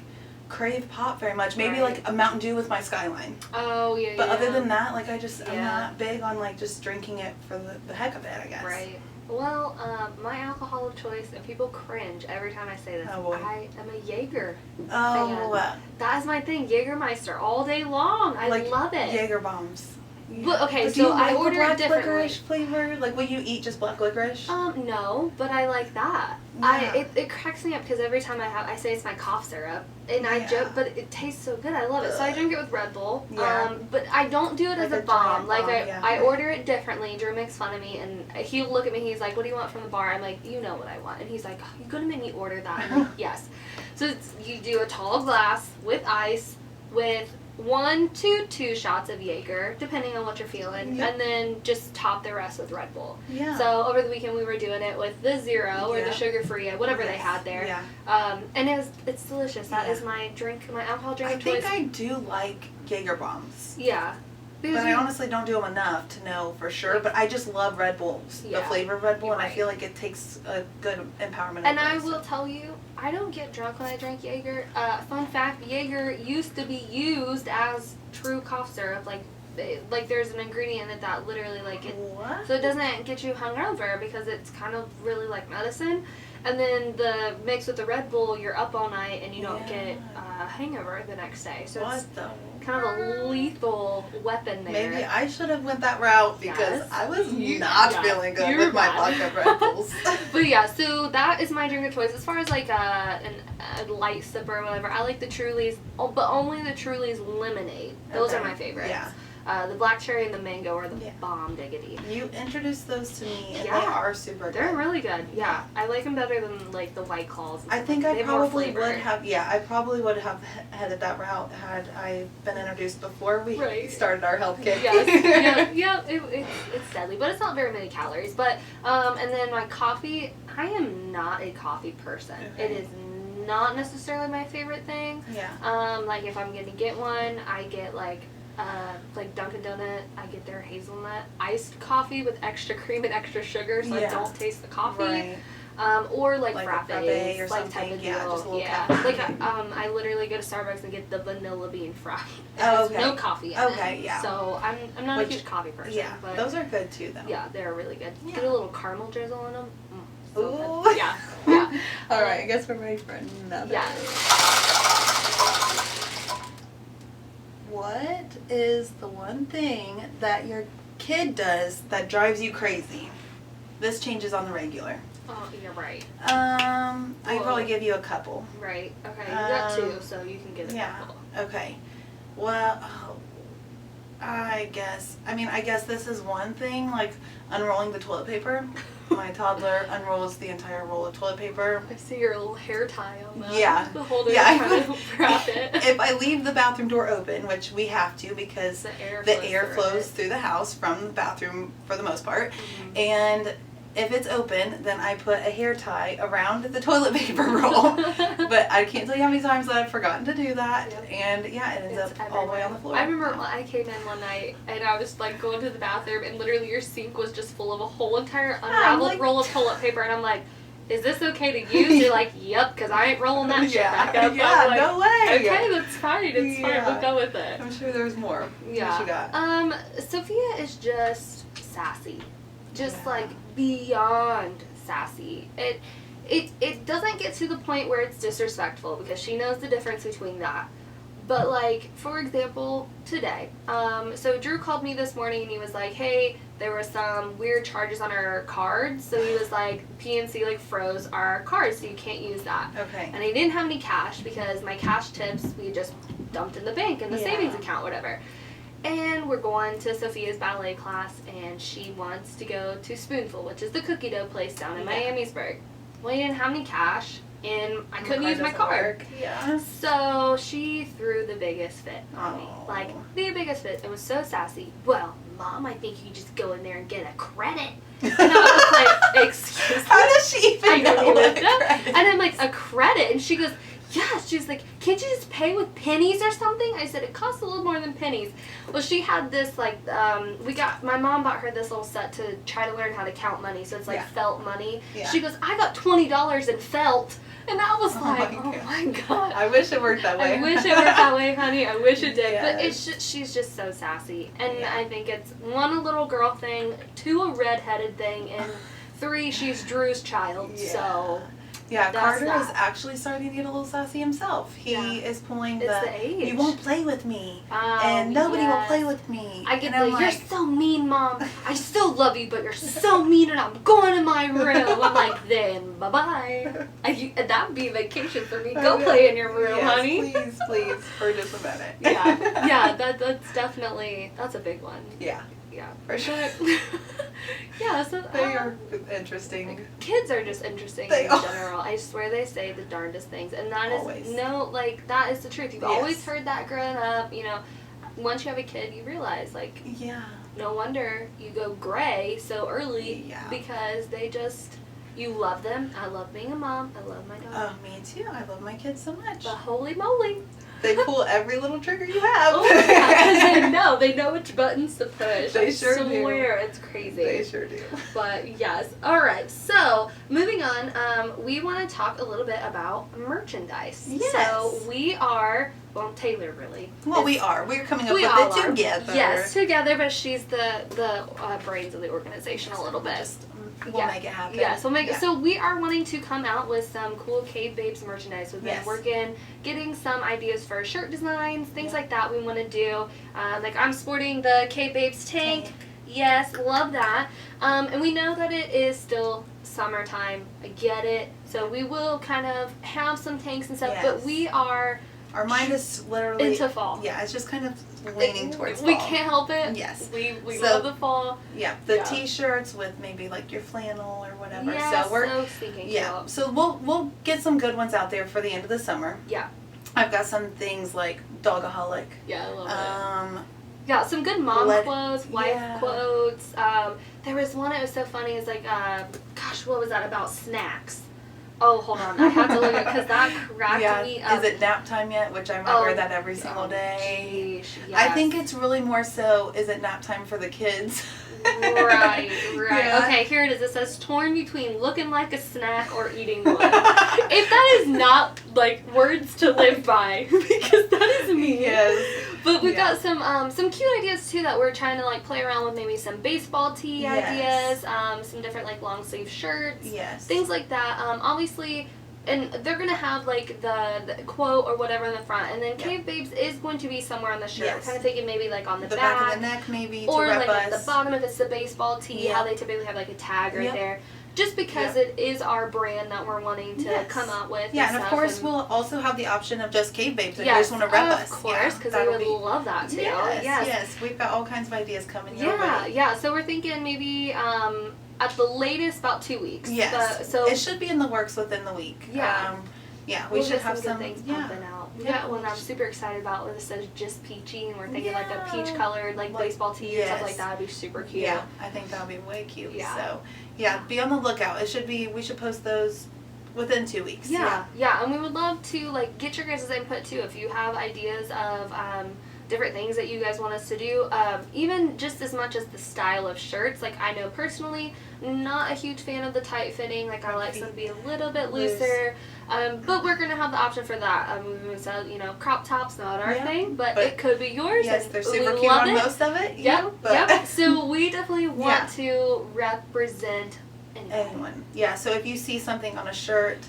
crave pop very much. Maybe
Right.
like a Mountain Dew with my Skyline.
Oh yeah.
But
yeah.
other than that, like I'm
Yeah.
not big on like just drinking it for the heck of it, I guess.
Right. Well, my alcohol of choice, and people cringe every time I say this.
Oh, boy.
I am a Jaeger.
Oh,
That is my thing, Jägermeister all day long. I
like
love it.
Jaeger bombs.
But, okay,
But
so
do you
I
like the
order it
black
differently.
licorice flavor? Like, will you eat just black licorice?
No, but I like that.
Yeah.
It cracks me up because every time I say it's my cough syrup, and I
Yeah.
joke, but it tastes so good. I love it. So I drink it with Red Bull.
Yeah.
But I don't do it as
Like
a
a
bomb.
giant
Like
bomb,
I,
yeah.
I order it differently. Drew makes fun of me, and he'll look at me. He's like, "What do you want from the bar?" I'm like, "You know what I want." And he's like, oh, "You gonna make me order that?" I'm like, "Yes." So you do a tall glass with ice with 1 to 2 shots of Jaeger, depending on what you're feeling,
Yep.
and then just top the rest with Red Bull.
Yeah.
So over the weekend we were doing it with the zero or the
Yeah.
sugar-free, whatever they
Yes.
had there.
Yeah.
And it's delicious. That
Yeah.
is my drink, my alcohol drink
I
of
think
choice.
I do like Jaeger bombs.
Yeah.
But I honestly don't do them enough to know for sure. But I just love Red Bulls, the
Yeah.
flavor of Red Bull,
You're
and I
right.
feel like it takes a good empowerment.
And I
of
will tell you, I don't get drunk when I drink Jaeger. Fun fact, Jaeger used to be used as true cough syrup. Like there's an ingredient in it that literally like it,
What?
so it doesn't get you hungover because it's kind of really like medicine. And then the mix with the Red Bull, you're up all night and you don't get a hangover the next day. So it's
What the?
kind of a lethal weapon there.
Maybe I should have went that route because
Yes.
I was
You-
not
yeah,
feeling good
you're
with my
bad.
vodka Red Bulls.
But yeah, so that is my drink of choice. As far as like a light sipper or whatever, I like the Trulies, but only the Trulies lemonade. Those are
Okay.
my favorites.
Yeah.
The black cherry and the mango are the
Yeah.
bomb diggity.
You introduced those to me, and
Yeah.
they are super good.
They're really good. Yeah, I like them better than like the White Claws.
I think I
They have more
probably
flavor.
would have. Yeah, I probably would have headed that route had I been introduced before we
Right.
started our health kick.
Yes, yeah, it's deadly, but it's not very many calories. But and then my coffee, I am not a coffee person.
Okay.
It is not necessarily my favorite thing.
Yeah.
Like if I'm gonna get one, I get like Dunkin' Donut. I get their hazelnut iced coffee with extra cream and extra sugar, so I
Yeah.
don't taste the coffee.
Right.
Or like
Like a
frappes,
frappe or
like type
something,
of
yeah,
deal.
just a little
Yeah,
caffeine.
like I literally go to Starbucks and get the vanilla bean frappe. It
Oh,
has
okay.
no coffee in
Okay,
it.
yeah.
So I'm not
Which-
a huge coffee person.
Yeah,
but
those are good too, though.
yeah, they're really good.
Yeah.
Get a little caramel drizzle in them. So
Ooh.
good. Yeah, yeah.
All right, I guess we're ready for another.
Yeah.
What is the one thing that your kid does that drives you crazy? This changes on the regular.
Oh, you're right.
I can
Whoa.
probably give you a couple.
Right. Okay. You got two,
Um,
so you can get a
Yeah.
couple.
Okay. Well, I guess this is one thing, like unrolling the toilet paper. My toddler unrolls the entire roll of toilet paper.
I see your little hair tie on that.
Yeah.
The holder
Yeah.
trying to wrap it.
If I leave the bathroom door open, which we have to because the air flows
through
through the house from the bathroom for the most part,
Mhm.
and if it's open, then I put a hair tie around the toilet paper roll. But I can't tell you how many times that I've forgotten to do that,
Yep.
and yeah, it ends
It's
up all the way on the floor.
I remember when I came in one night and I was like going to the bathroom and literally your sink was just full of a whole entire unraveled
like-
roll of toilet paper and I'm like, is this okay to use? You're like, yep, because I ain't rolling that shit back up.
Yeah,
I'm like,
no way.
okay, that's fine. It's fine.
Yeah.
We'll go with it.
I'm sure there's more.
Yeah.
What you got?
Sophia is just sassy. Just
Yeah.
like beyond sassy. It doesn't get to the point where it's disrespectful because she knows the difference between that. But like, for example, today, so Drew called me this morning and he was like, hey, there were some weird charges on our cards. So he was like, PNC like froze our cards, so you can't use that.
Okay.
And I didn't have any cash because my cash tips we just dumped in the bank in the
Yeah.
savings account, whatever. And we're going to Sophia's ballet class and she wants to go to Spoonful, which is the cookie dough place down in
Yeah.
Miamisburg. Well, I didn't have any cash and I couldn't use my
doesn't
card.
work. Yeah.
So she threw the biggest fit on me.
Oh.
Like, the biggest fit. It was so sassy. Well, Mom, I think you could just go in there and get a credit. And I was like, excuse me?
How does she even
I
know
didn't
what
even know.
credit
And I'm like, a credit? And she goes, yeah. She's like, can't you just pay with pennies or something? I said, it costs a little more than pennies. Well, she had this, like, my mom bought her this little set to try to learn how to count money. So it's like
Yeah.
felt money.
Yeah.
She goes, I got $20 in felt. And I was
Oh
like,
my
oh
God.
my God.
I wish it worked that way.
I wish it worked that way, honey. I wish it did. But
Yes.
it's just, she's just so sassy. And
Yeah.
I think it's one, a little girl thing, two, a redheaded thing, and three, she's Drew's child.
Yeah.
So
Yeah,
That's
Carter
that.
is actually starting to get a little sassy himself. He
Yeah.
is pulling
It's the age.
you won't play with me,
Oh,
and nobody will
yes.
play with me.
I get
and I'm
the, you're
like,
so mean, Mom. I still love you, but you're so mean, and I'm going in my room. I'm like, then bye-bye. That would be a vacation for me. Go play in your room,
yes,
honey.
please, for just a minute.
Yeah, that's definitely, that's a big one.
Yeah,
Yeah.
for sure.
Yeah, so
They are interesting.
kids are just interesting
They
in
are.
general. I swear they say the darndest things, and that is
Always.
that is the truth. You've
Yes.
always heard that growing up. You know, once you have a kid, you realize like
Yeah.
no wonder you go gray so early
Yeah.
because they just you love them. I love being a mom. I love my dog.
Oh, me too. I love my kids so much.
But holy moly!
They pull every little trigger you have.
Oh my God, they know which buttons to push.
They
I
sure do.
swear, it's crazy.
They sure do.
But yes, all right. So moving on, we want to talk a little bit about merchandise.
Yes.
So we are, well, Taylor really.
Well,
is-
we're coming up
we
with
all
it
are.
together.
Yes, together. But she's the brains of the organization a little bit.
Just we'll
Yeah.
make it happen.
Yeah, so
Yeah.
so we are wanting to come out with some cool Cave Babes merchandise. We've been
Yes.
working, getting some ideas for shirt designs, things
Yeah.
like that we want to do. Like I'm sporting the Cave Babes tank. Yes, love that. And we know that it is still summertime. I get it. So we will kind of have some tanks and stuff, but
Yes.
we are
Our mind is literally
into fall.
Yeah, it's just kind of leaning towards fall.
We can't help it.
Yes.
We
So,
love the fall.
Yeah, the t-shirts with maybe like your flannel or whatever.
Yeah,
so we're
so stinking
yeah.
cute.
So we'll get some good ones out there for the end of the summer.
Yeah.
I've got some things like Dogaholic.
Yeah, I love it. Yeah, some good mom quotes, wife quotes. There was one that was so funny. It's like, gosh, what was that about snacks? Oh, hold on. I have to look at it because that cracked me up.
Is it nap time yet? Which I might wear that every single day.
Geesh, yes.
I think it's really more so, is it nap time for the kids?
Right.
Yeah.
Okay, here it is. It says torn between looking like a snack or eating one. If that is not like words to live by, because that is me.
Yes.
But we've got some cute ideas too that we're trying to like play around with. Maybe some baseball tee ideas, some different like long sleeve shirts, things like that. Obviously. And they're going to have, like, the quote or whatever in the front. And then Cave Babes is going to be somewhere on the shirt. We're kind of thinking maybe, like, on the back.
of the neck, maybe,
or,
to rep
like,
us.
at the bottom if it's the baseball tee, how they typically have, like, a tag right there. Just because it is our brand that we're wanting to come out with.
Yeah, and of course, we'll also have the option of just Cave Babes if you just want to rep us.
Of course, because we would love that, too.
Yes, we've got all kinds of ideas coming your way.
Yeah, so we're thinking maybe... at the latest, about 2 weeks.
Yes, so it should be in the works within the week. Yeah, we should have some
things pumping out. We got one I'm super excited about where it says just peachy, and we're thinking like a peach colored like baseball tee or something like that would be super cute.
Yeah, I think that would be way cute. Yeah. So be on the lookout. We should post those within 2 weeks.
Yeah, and we would love to like get your guys' input too if you have ideas of different things that you guys want us to do, even just as much as the style of shirts. Like I know personally, not a huge fan of the tight fitting. Like I like some to be a little bit looser. But we're gonna have the option for that. So crop tops not our thing, but it could be yours.
Yes, they're super cute on most of it.
Yep. So we definitely want to represent anyone.
Yeah. So if you see something on a shirt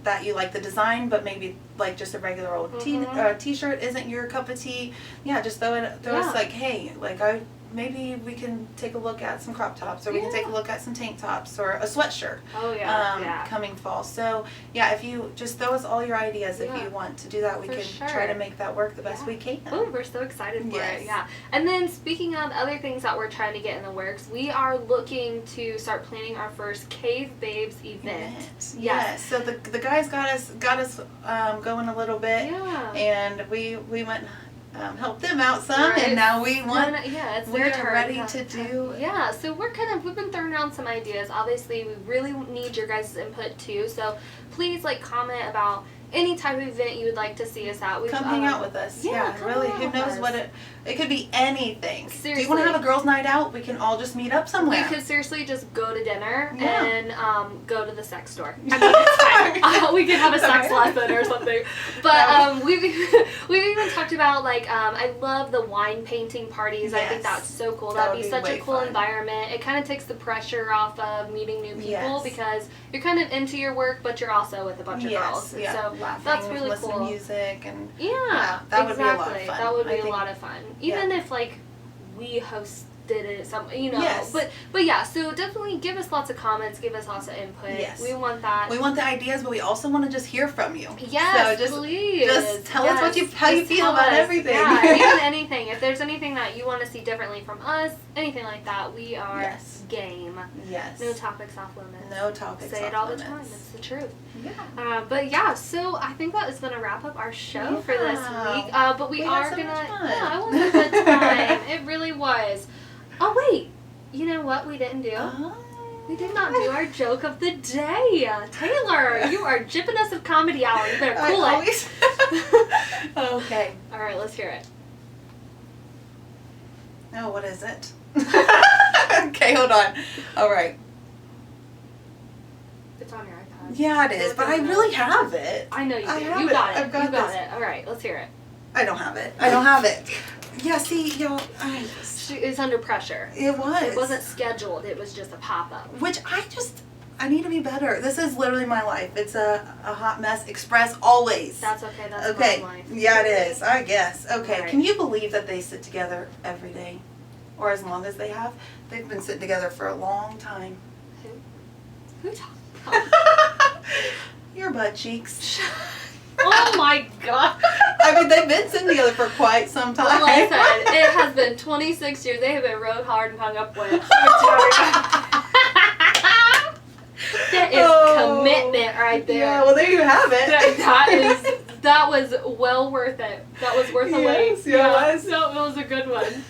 that you like the design, but maybe like just a regular old t-shirt isn't your cup of tea, just throw us like, hey, like maybe we can take a look at some crop tops, or we can take a look at some tank tops, or a sweatshirt. Coming fall. So if you just throw us all your ideas if you want to do that, we can try to make that work the best we can.
Oh, we're so excited for it. Yeah. And then speaking of other things that we're trying to get in the works, we are looking to start planning our first Cave Babes event.
Yes. So the guys got us going a little bit, and we went. Help them out some, and now we want.
It's
we
their
are
turn
ready to do.
Yeah, so we've been throwing around some ideas. Obviously, we really need your guys' input too. So please comment about any type of event you would like to see us at.
Come hang out with us. Really. Who knows what it could be anything.
Seriously.
Do you want to have a girls' night out? We can all just meet up somewhere.
We could seriously just go to dinner and go to the sex store. I mean, it's fine. We could have a sex lesson or something. But we've even talked about I love the wine painting parties. I think that's so cool. That'd be such a cool environment. It kind of takes the pressure off of meeting new people because you're kind of into your work, but you're also with a bunch of girls.
Yeah.
So
laughing,
that's really
listening
cool.
to music and
that
would be a lot of fun.
That would be a lot of fun. Even if we hosted it, but so definitely give us lots of comments, give us lots of input.
Yes.
We want that.
We want the ideas, but we also want to just hear from you.
Yes,
so
please.
Just tell us how you feel about everything.
Yeah, even anything. If there's anything that you want to see differently from us, anything like that, we are game.
Yes.
No topics off limits.
No topics
Say
off
it all
limits.
the time. It's the truth.
Yeah.
So I think that is going to wrap up our show for this week. But we are going to...
Yeah,
it was a good time. It really was. Oh, wait. You know what we didn't do? We did not do our joke of the day. Taylor, you are jipping us of comedy hour. You better cool it.
Okay.
All right, let's hear it.
Oh, what is it? Okay, hold on. All right.
It's on your iPad.
Yeah, it is, but I really have it.
I know you do.
You
got it.
I've got
you got it. All right, let's hear it.
I don't have it. Yeah, see,
It's under pressure.
It was.
It wasn't scheduled. It was just a pop-up.
Which I need to be better. This is literally my life. It's a hot mess express always.
That's okay. That's
okay.
My life.
Yeah, it is. I guess. Okay.
Right.
Can you believe that they sit together every day? Or as long as they have? They've been sitting together for a long time.
Who talking about?
Your butt cheeks.
Oh my god.
I mean, they've been sitting together for quite some time.
Like I said, it has been 26 years. They have been rode hard and hung up with. That is commitment right there.
Yeah, well, there you have it.
That was well worth it. That was worth the wait.
Yes, yeah, it was.
No, it was a good one.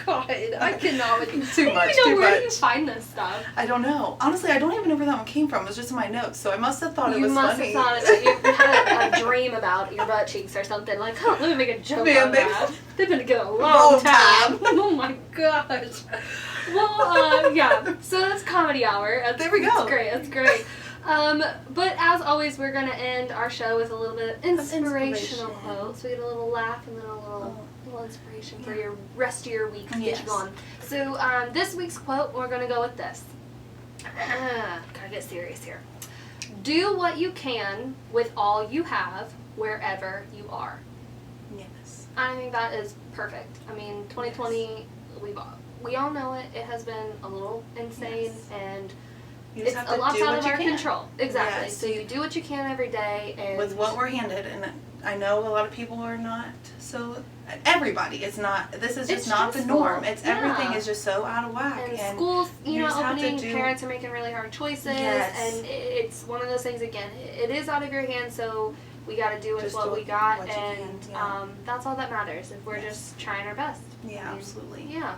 God, I cannot with you.
Too much,
Where
too
do you
much.
find this stuff?
I don't know. Honestly, I don't even know where that one came from. It was just in my notes, so I must have thought it was funny.
You must have thought you had a dream about your butt cheeks or something. Like, oh, let me make a joke on that. They've been together a long time. Oh my gosh. Well, yeah. So that's Comedy Hour.
There we go.
That's great. That's great. But as always, we're going to end our show with a little bit of inspirational quotes. We get a little laugh and then a little inspiration for your rest of your week to get you going. So this week's quote, we're going to go with this. Gotta get serious here. Do what you can with all you have wherever you are.
Yes.
I think that is perfect. I mean, 2020, we all know it. It has been a little insane and it's a lot out of our control. Exactly.
Yes.
So you do what you can every day, and
with what we're handed, and I know a lot of people are not so. Everybody is not. This is just not the norm. It's everything is just so out of whack.
And schools, opening. Parents are making really hard choices, and it's one of those things. Again, it is out of your hands, so we got to do with what we got, and that's all that matters. If we're just trying our best.
Yeah, absolutely.
Yeah.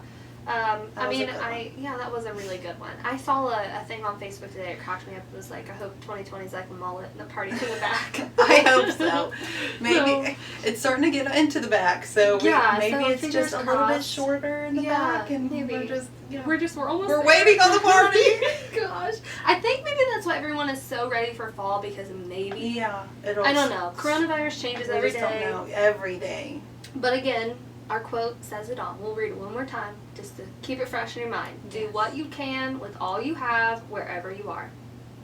That was a really good one. I saw a thing on Facebook today. It cracked me up. It was like, I hope 2020 is like a mullet and the party to the back.
I hope so. Maybe it's starting to get into the back, so maybe it's just a little bit shorter in the back, and
maybe we're almost
we're waiting on the party.
Gosh, I think maybe that's why everyone is so ready for fall, because maybe I don't know. Coronavirus changes every day.
Don't know every day.
But again, our quote says it all. We'll read it one more time just to keep it fresh in your mind. Do what you can with all you have wherever you are.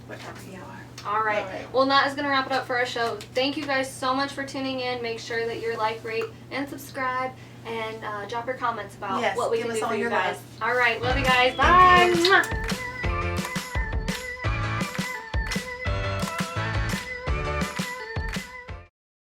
Whatever you are.
All right. Well, that is going to wrap it up for our show. Thank you guys so much for tuning in. Make sure that you're like, rate, and subscribe. And drop your comments about what we can do for you guys. All right. Love you guys. Bye.